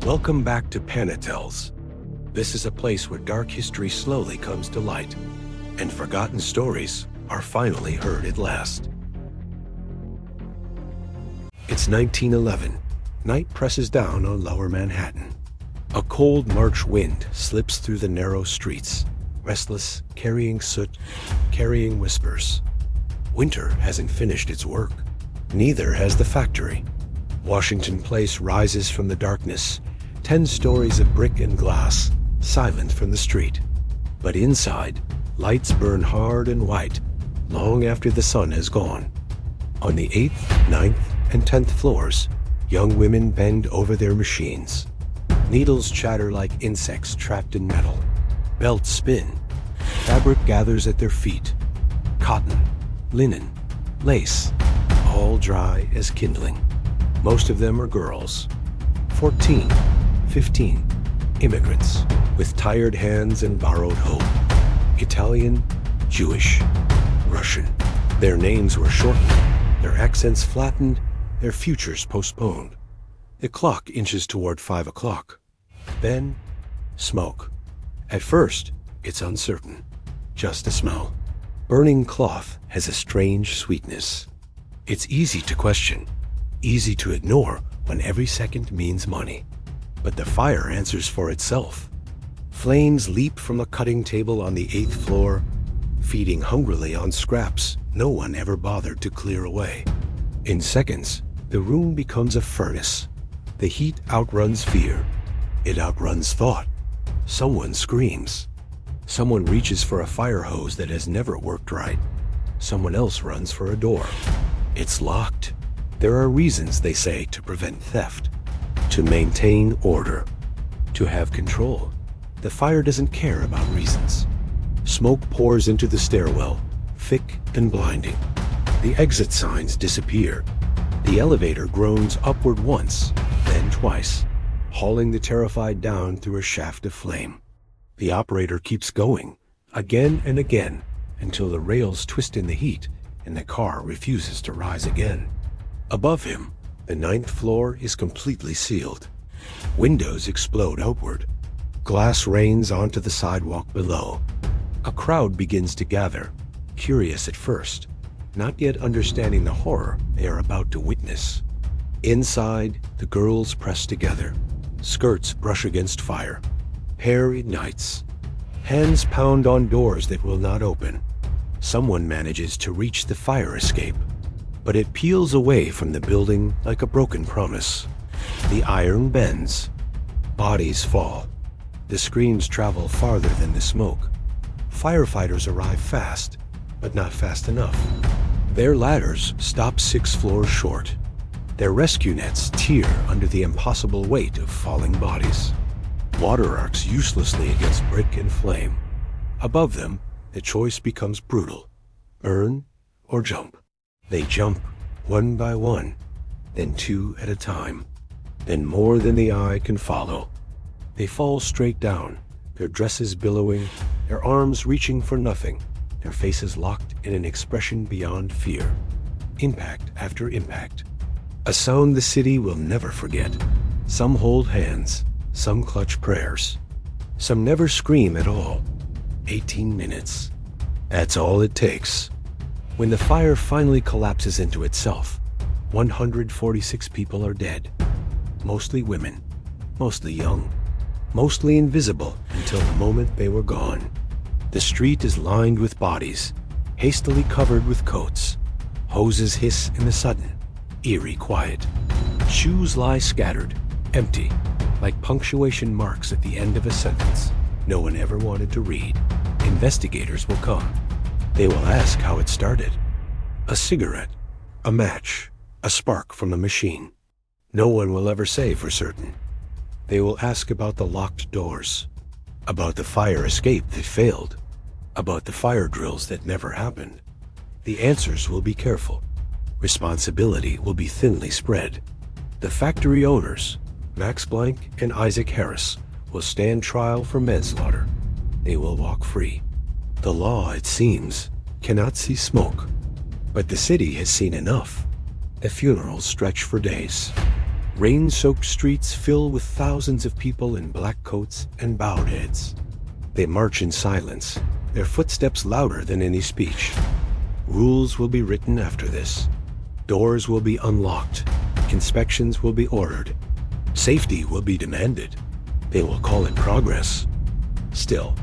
Welcome back to Panatel's. This is a place where dark history slowly comes to light, and forgotten stories are finally heard at last. It's 1911. Night presses down on Lower Manhattan. A cold March wind slips through the narrow streets, restless, carrying soot, carrying whispers. Winter hasn't finished its work. Neither has the factory. Washington Place rises from the darkness, 10 stories of brick and glass, silent from the street. But inside, lights burn hard and white, long after the sun has gone. On the 8th, 9th, and 10th floors, young women bend over their machines. Needles chatter like insects trapped in metal. Belts spin. Fabric gathers at their feet. Cotton, linen, lace, all dry as kindling. Most of them are girls. 14, 15, immigrants, with tired hands and borrowed hope. Italian, Jewish, Russian. Their names were shortened, their accents flattened, their futures postponed. The clock inches toward 5 o'clock. Then, smoke. At first, it's uncertain. Just a smell. Burning cloth has a strange sweetness. It's easy to question, easy to ignore when every second means money. But the fire answers for itself. Flames leap from a cutting table on the 8th floor, feeding hungrily on scraps no one ever bothered to clear away. In seconds, the room becomes a furnace. The heat outruns fear. It outruns thought. Someone screams. Someone reaches for a fire hose that has never worked right. Someone else runs for a door. It's locked. There are reasons, they say, to prevent theft, to maintain order, to have control. The fire doesn't care about reasons. Smoke pours into the stairwell, thick and blinding. The exit signs disappear. The elevator groans upward once, then twice, hauling the terrified down through a shaft of flame. The operator keeps going, again and again, until the rails twist in the heat and the car refuses to rise again. Above him, the 9th floor is completely sealed. Windows explode outward. Glass rains onto the sidewalk below. A crowd begins to gather, curious at first, not yet understanding the horror they are about to witness. Inside, the girls press together. Skirts brush against fire. Hair ignites. Hands pound on doors that will not open. Someone manages to reach the fire escape, but it peels away from the building like a broken promise. The iron bends. Bodies fall. The screams travel farther than the smoke. Firefighters arrive fast, but not fast enough. Their ladders stop 6 floors short. Their rescue nets tear under the impossible weight of falling bodies. Water arcs uselessly against brick and flame. Above them, the choice becomes brutal. Burn or jump. They jump, one by one, then 2 at a time, then more than the eye can follow. They fall straight down, their dresses billowing, their arms reaching for nothing, their faces locked in an expression beyond fear. Impact after impact. A sound the city will never forget. Some hold hands, some clutch prayers. Some never scream at all. 18 minutes. That's all it takes. When the fire finally collapses into itself, 146 people are dead. Mostly women, mostly young, mostly invisible until the moment they were gone. The street is lined with bodies, hastily covered with coats. Hoses hiss in the sudden, eerie quiet. Shoes lie scattered, empty, like punctuation marks at the end of a sentence no one ever wanted to read. Investigators will come. They will ask how it started. A cigarette, a match, a spark from the machine. No one will ever say for certain. They will ask about the locked doors, about the fire escape that failed, about the fire drills that never happened. The answers will be careful. Responsibility will be thinly spread. The factory owners, Max Blank and Isaac Harris, will stand trial for manslaughter. They will walk free. The law, it seems, cannot see smoke. But the city has seen enough. The funerals stretch for days. Rain-soaked streets fill with thousands of people in black coats and bowed heads. They march in silence, their footsteps louder than any speech. Rules will be written after this. Doors will be unlocked. Inspections will be ordered. Safety will be demanded. They will call it progress. Still,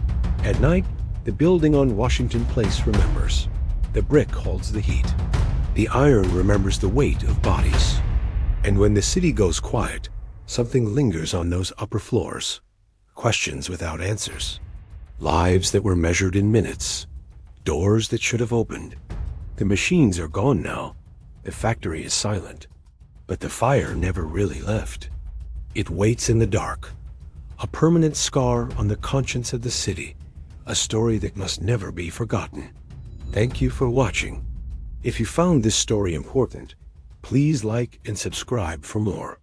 at night, the building on Washington Place remembers. The brick holds the heat. The iron remembers the weight of bodies. And when the city goes quiet, something lingers on those upper floors. Questions without answers. Lives that were measured in minutes. Doors that should have opened. The machines are gone now. The factory is silent. But the fire never really left. It waits in the dark. A permanent scar on the conscience of the city. A story that must never be forgotten. Thank you for watching. If you found this story important, please like and subscribe for more.